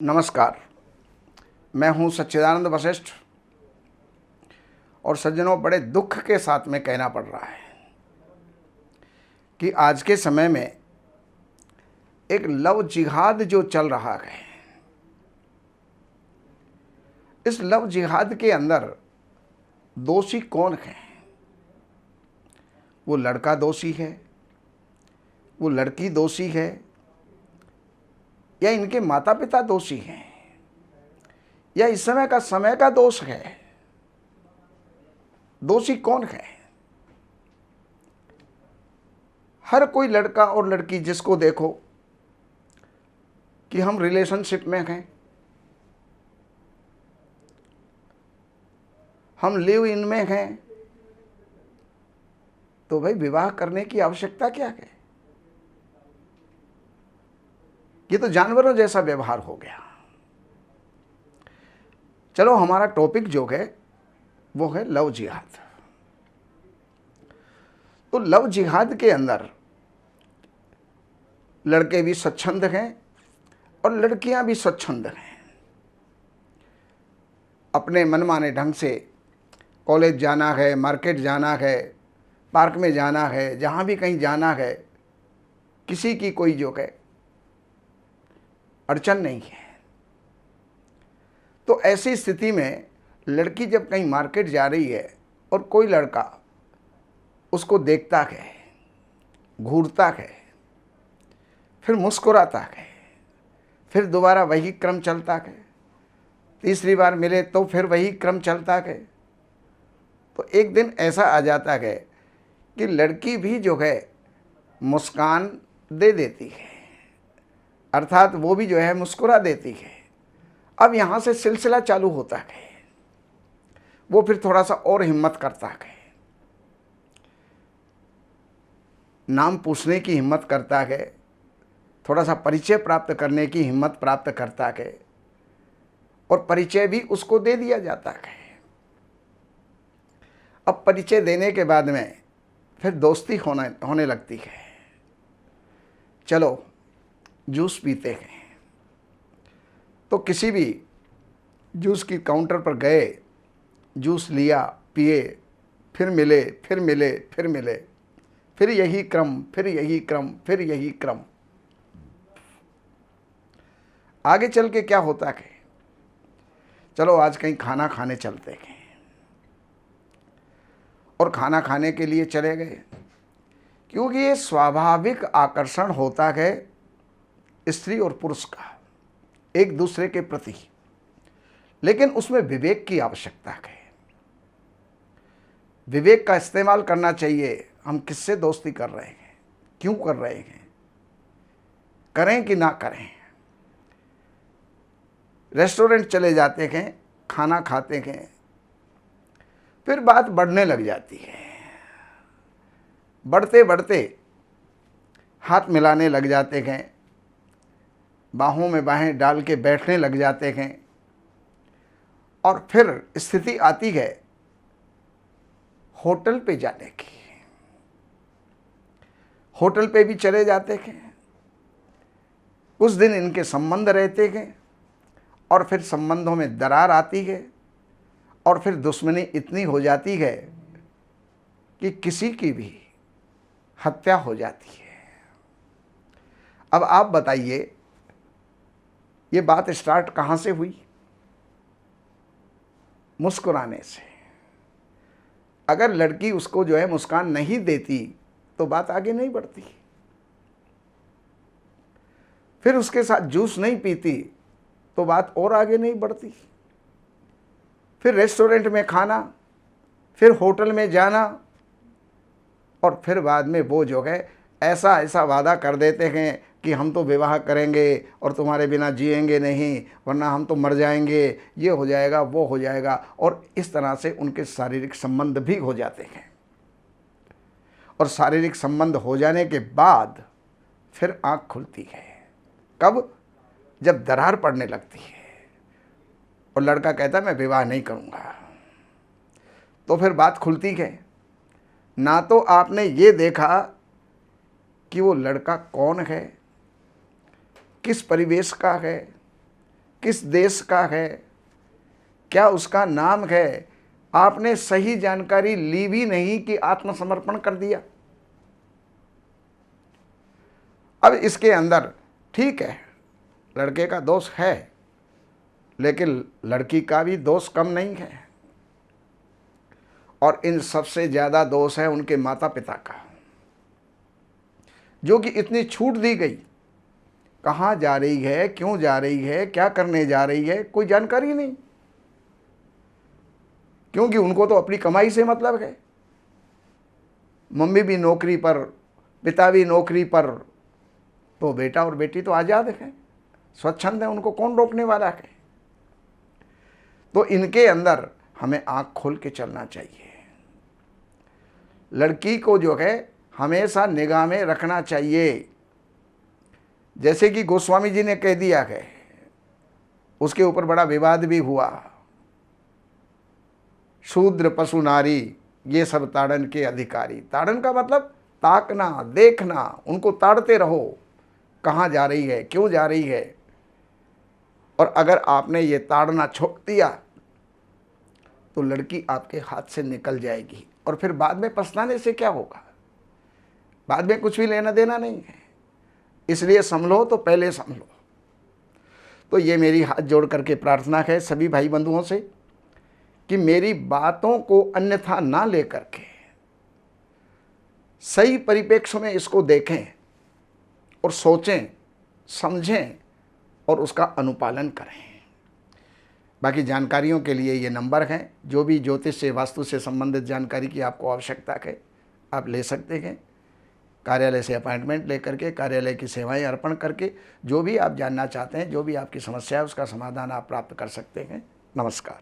नमस्कार। मैं हूं सच्चिदानंद वशिष्ठ और सज्जनों, बड़े दुख के साथ में कहना पड़ रहा है कि आज के समय में एक लव जिहाद जो चल रहा है, इस लव जिहाद के अंदर दोषी कौन है? वो लड़का दोषी है, वो लड़की दोषी है, या इनके माता पिता दोषी हैं, या इस समय का दोष है? दोषी कौन है? हर कोई लड़का और लड़की जिसको देखो कि हम रिलेशनशिप में हैं, हम लिव इन में हैं, तो भाई विवाह करने की आवश्यकता क्या है? ये तो जानवरों जैसा व्यवहार हो गया। चलो, हमारा टॉपिक जो है वो है लव जिहाद। तो लव जिहाद के अंदर लड़के भी स्वच्छंद हैं और लड़कियां भी स्वच्छंद हैं। अपने मनमाने ढंग से कॉलेज जाना है, मार्केट जाना है, पार्क में जाना है, जहां भी कहीं जाना है, किसी की कोई जो है अड़चन नहीं है। तो ऐसी स्थिति में लड़की जब कहीं मार्केट जा रही है और कोई लड़का उसको देखता है, घूरता है, फिर मुस्कुराता है, फिर दोबारा वही क्रम चलता है, तीसरी बार मिले तो फिर वही क्रम चलता है, तो एक दिन ऐसा आ जाता है कि लड़की भी जो है मुस्कान दे देती है, अर्थात वो भी जो है मुस्कुरा देती है। अब यहाँ से सिलसिला चालू होता है। वो फिर थोड़ा सा और हिम्मत करता है, नाम पूछने की हिम्मत करता है, थोड़ा सा परिचय प्राप्त करने की हिम्मत प्राप्त करता है, और परिचय भी उसको दे दिया जाता है। अब परिचय देने के बाद में फिर दोस्ती होने लगती है। चलो जूस पीते हैं, तो किसी भी जूस की काउंटर पर गए, जूस लिया, पिए, फिर मिले, फिर मिले, फिर मिले, फिर यही क्रम, फिर यही क्रम, फिर यही क्रम। आगे चल के क्या होता है? चलो आज कहीं खाना खाने चलते हैं, और खाना खाने के लिए चले गए, क्योंकि ये स्वाभाविक आकर्षण होता है स्त्री और पुरुष का एक दूसरे के प्रति, लेकिन उसमें विवेक की आवश्यकता है। विवेक का इस्तेमाल करना चाहिए। हम किससे दोस्ती कर रहे हैं, क्यों कर रहे हैं, करें कि ना करें। रेस्टोरेंट चले जाते हैं, खाना खाते हैं, फिर बात बढ़ने लग जाती है। बढ़ते बढ़ते हाथ मिलाने लग जाते हैं, बाहों में बाहें डाल के बैठने लग जाते हैं, और फिर स्थिति आती है होटल पे जाने की। होटल पे भी चले जाते हैं, कुछ दिन इनके संबंध रहते हैं, और फिर संबंधों में दरार आती है, और फिर दुश्मनी इतनी हो जाती है कि किसी की भी हत्या हो जाती है। अब आप बताइए, ये बात स्टार्ट कहाँ से हुई? मुस्कुराने से। अगर लड़की उसको जो है मुस्कान नहीं देती तो बात आगे नहीं बढ़ती। फिर उसके साथ जूस नहीं पीती तो बात और आगे नहीं बढ़ती। फिर रेस्टोरेंट में खाना, फिर होटल में जाना, और फिर बाद में वो जो है ऐसा ऐसा वादा कर देते हैं कि हम तो विवाह करेंगे और तुम्हारे बिना जिएंगे नहीं, वरना हम तो मर जाएंगे, ये हो जाएगा, वो हो जाएगा, और इस तरह से उनके शारीरिक संबंध भी हो जाते हैं। और शारीरिक संबंध हो जाने के बाद फिर आँख खुलती है। कब? जब दरार पड़ने लगती है और लड़का कहता है मैं विवाह नहीं करूँगा। तो फिर बात खुलती है। ना तो आपने ये देखा कि वो लड़का कौन है, किस परिवेश का है, किस देश का है, क्या उसका नाम है, आपने सही जानकारी ली भी नहीं कि आत्मसमर्पण कर दिया। अब इसके अंदर ठीक है, लड़के का दोष है, लेकिन लड़की का भी दोष कम नहीं है, और इन सबसे ज़्यादा दोष है उनके माता पिता का, जो कि इतनी छूट दी गई। कहाँ जा रही है, क्यों जा रही है, क्या करने जा रही है, कोई जानकारी नहीं, क्योंकि उनको तो अपनी कमाई से मतलब है। मम्मी भी नौकरी पर, पिता भी नौकरी पर, तो बेटा और बेटी तो आज़ाद हैं, स्वच्छंद है, उनको कौन रोकने वाला है। तो इनके अंदर हमें आँख खोल के चलना चाहिए। लड़की को जो है हमेशा निगाह में रखना चाहिए। जैसे कि गोस्वामी जी ने कह दिया है, उसके ऊपर बड़ा विवाद भी हुआ, शूद्र पशु नारी ये सब ताड़न के अधिकारी। ताड़न का मतलब ताकना, देखना, उनको ताड़ते रहो, कहाँ जा रही है, क्यों जा रही है। और अगर आपने ये ताड़ना छोड़ दिया तो लड़की आपके हाथ से निकल जाएगी, और फिर बाद में पछताने से क्या होगा, बाद में कुछ भी लेना देना नहीं है। इसलिए संभलो तो पहले संभलो। तो ये मेरी हाथ जोड़ करके प्रार्थना है सभी भाई बंधुओं से कि मेरी बातों को अन्यथा ना लेकर के सही परिप्रेक्ष्य में इसको देखें और सोचें, समझें और उसका अनुपालन करें। बाकी जानकारियों के लिए ये नंबर हैं। जो भी ज्योतिष से, वास्तु से संबंधित जानकारी की आपको आवश्यकता है, आप ले सकते हैं। कार्यालय से अपॉइंटमेंट लेकर के, कार्यालय की सेवाएं अर्पण करके जो भी आप जानना चाहते हैं, जो भी आपकी समस्या है, उसका समाधान आप प्राप्त कर सकते हैं। नमस्कार।